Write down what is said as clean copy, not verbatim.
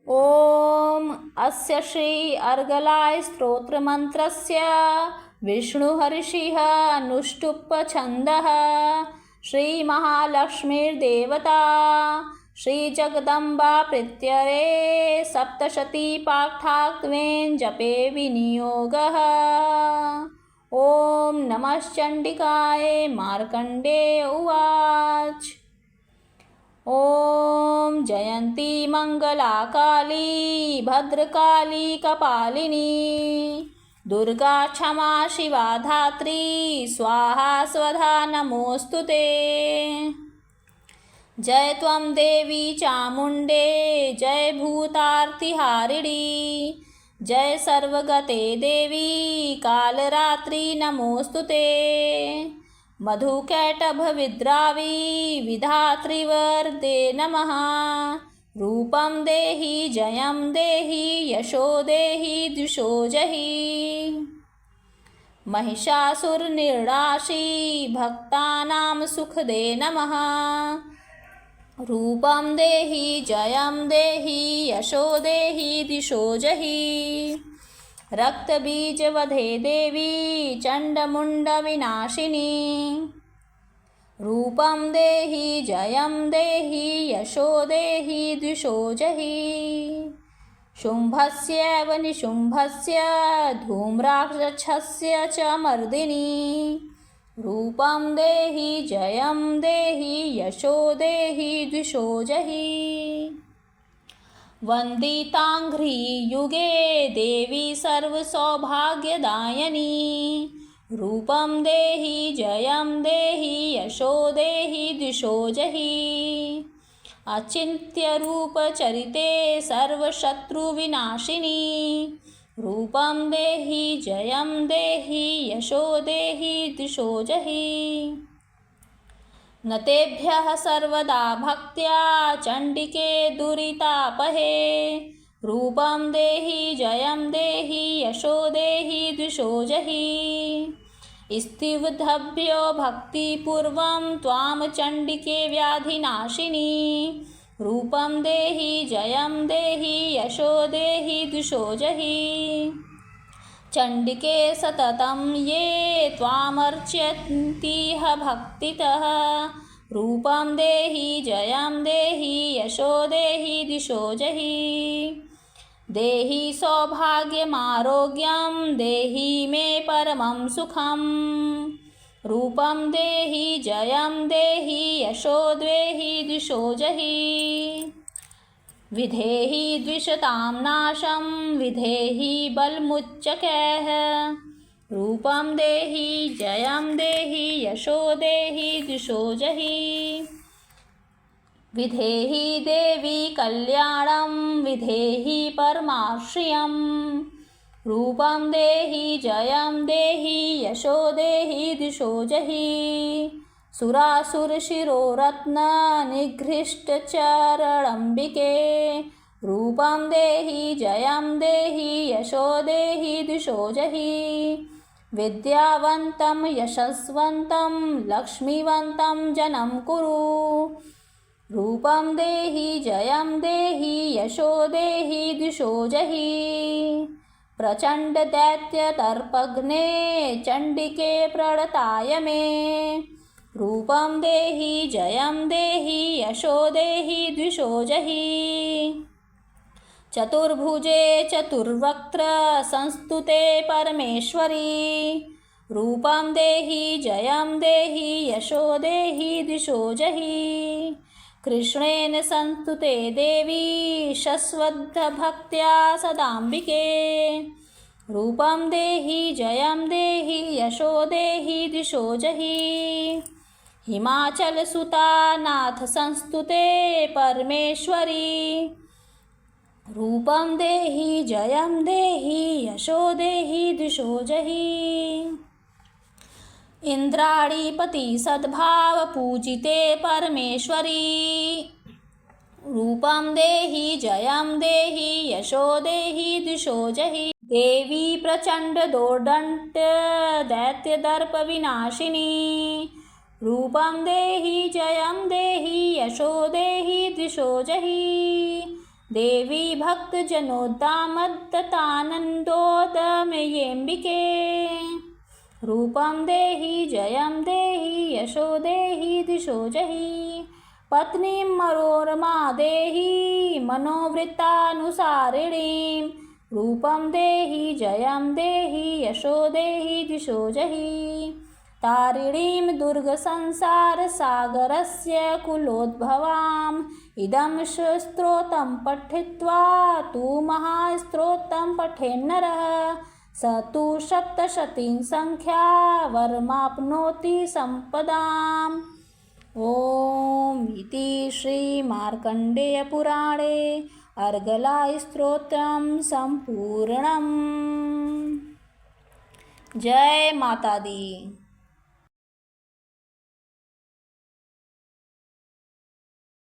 ॐ अस्य श्री अर्गलाय स्तोत्रमन्त्रस्य विष्णुहर्षिः अनुष्टुप्छन्दः श्रीमहालक्ष्मीर्देवता श्रीजगदम्बा प्रीत्यरे सप्तशती पाठात्वेन जपे विनियोगः। ॐ नमश्चण्डिकाय मार्कण्डेय उवाच। ॐ जयन्ती मङ्गलाकाली भद्रकाली कपालिनी दुर्गा क्षमा शिवा धात्री स्वाहा स्वधा नमोऽस्तुते। जय त्वं देवी चामुण्डे जय भूतार्तिहारिणी जय सर्वगते देवी कालरात्रि नमोऽस्तुते। मधुकैटभविद्रावी विधात्रिवर्ते नमः। रूपं देहि जयं देहि यशो देहि द्विषो जहि। महिषासुरनिर्णाशी भक्तानां सुखदे नमः। रूपं देहि जयं देहि यशो देहि द्विषो जहि। रक्तबीजवधे देवी चण्डमुण्डविनाशिनी रूपं देहि जयं देहि यशो देहि द्विषो जहि। शुम्भस्यैव निशुम्भस्य धूम्राक्षस्य च मर्दिनी रूपं देहि जयं देहि यशो देहि द्विषो जहि। वन्दिताङ्घ्रियुगे देवी सर्वसौभाग्यदायिनी रूपं देहि जयं देहि यशो देहि द्विषो जहि। अचिन्त्यरूपचरिते सर्वशत्रुविनाशिनी रूपं देहि जयं देहि यशो देहि द्विषो जहि। न तेभ्यः सर्वदा भक्त्या चण्डिके दुरितापहे रूपं देहि जयं देहि यशो देहि द्विषो जहि। स्तिग्धभ्यो भक्तिपूर्वं त्वां चण्डिके व्याधिनाशिनी रूपं देहि जयं देहि यशो देहि द्विषो जहि। चण्डिके सततं ये त्वामर्चन्तीह भक्तितः रूपं देहि जयं देहि यशो देहि द्विषो जहि। देहि सौभाग्यमारोग्यं देहि मे परमं सुखं रूपं देहि जयं देहि यशो देहि द्विषो जहि। विधेहि द्विषतां नाशं विधेहि बलमुच्चकैः रूपं देहि जयं देहि यशो देहि द्विषो जहि। विधेहि देवी कल्याणं विधेहि परमाश्रियं रूपं देहि जयं देहि यशो देहि द्विषो जहि। सुरासुरशिरोरत्ननिघृष्टचरणम्बिके रूपं देहि जयं देहि यशो देहि द्विषो जहि। विद्यावन्तं यशस्वन्तं लक्ष्मीवन्तं जनं कुरु रूपं देहि जयं देहि यशो देहि द्विषो जहि। प्रचण्डदैत्यदर्पघ्ने चण्डिके प्रणताय मे रूपं देहि जयं देहि यशो देहि द्विषो जहि। चतुर्भुजे चतुर्वक्त्र संस्तुते परमेश्वरी रूपं देहि जयं देहि यशो देहि द्विषो जहि। कृष्णेन संस्तुते देवी शश्वद्भक्त्या सदाम्बिके रूपं देहि जयं देहि यशो देहि द्विषो जहि। हिमाचलसुता नाथ संस्तुते परमेश्वरी रूपं देहि जयं देहि यशो देहि द्विषो जहि। इंद्राणीपति सद्भाव पूजिते परमेश्वरी रूपं देहि जयं देहि यशो देहि द्विषो जहि। देवी प्रचंड दोर्दंड दैत्यदर्प विनाशिनी रूपं देहि जयं देहि यशो देहि द्विषो जहि। देवी भक्तजनोद्दामदत्तानन्दोदमयेऽम्बिके रूपं देहि जयं देहि यशो देहि दिशो जहि पत्नीं मनोरमा देहि मनोवृत्तानुसारिणीं रूपं देहि जयं देहि यशो देहि दिशो जहि तारिणीं दुर्गसंसारसागरस्य कुलोद्भवाम् इदं स्तोत्रं पठित्वा तु महास्तोत्रं पठेन्नरः स तु सप्तशतीं संख्या वरमाप्नोति सम्पदाम्। ॐ इति श्रीमार्कण्डेयपुराणे अर्गलास्तोत्रं सम्पूर्णम्। जय माता दी।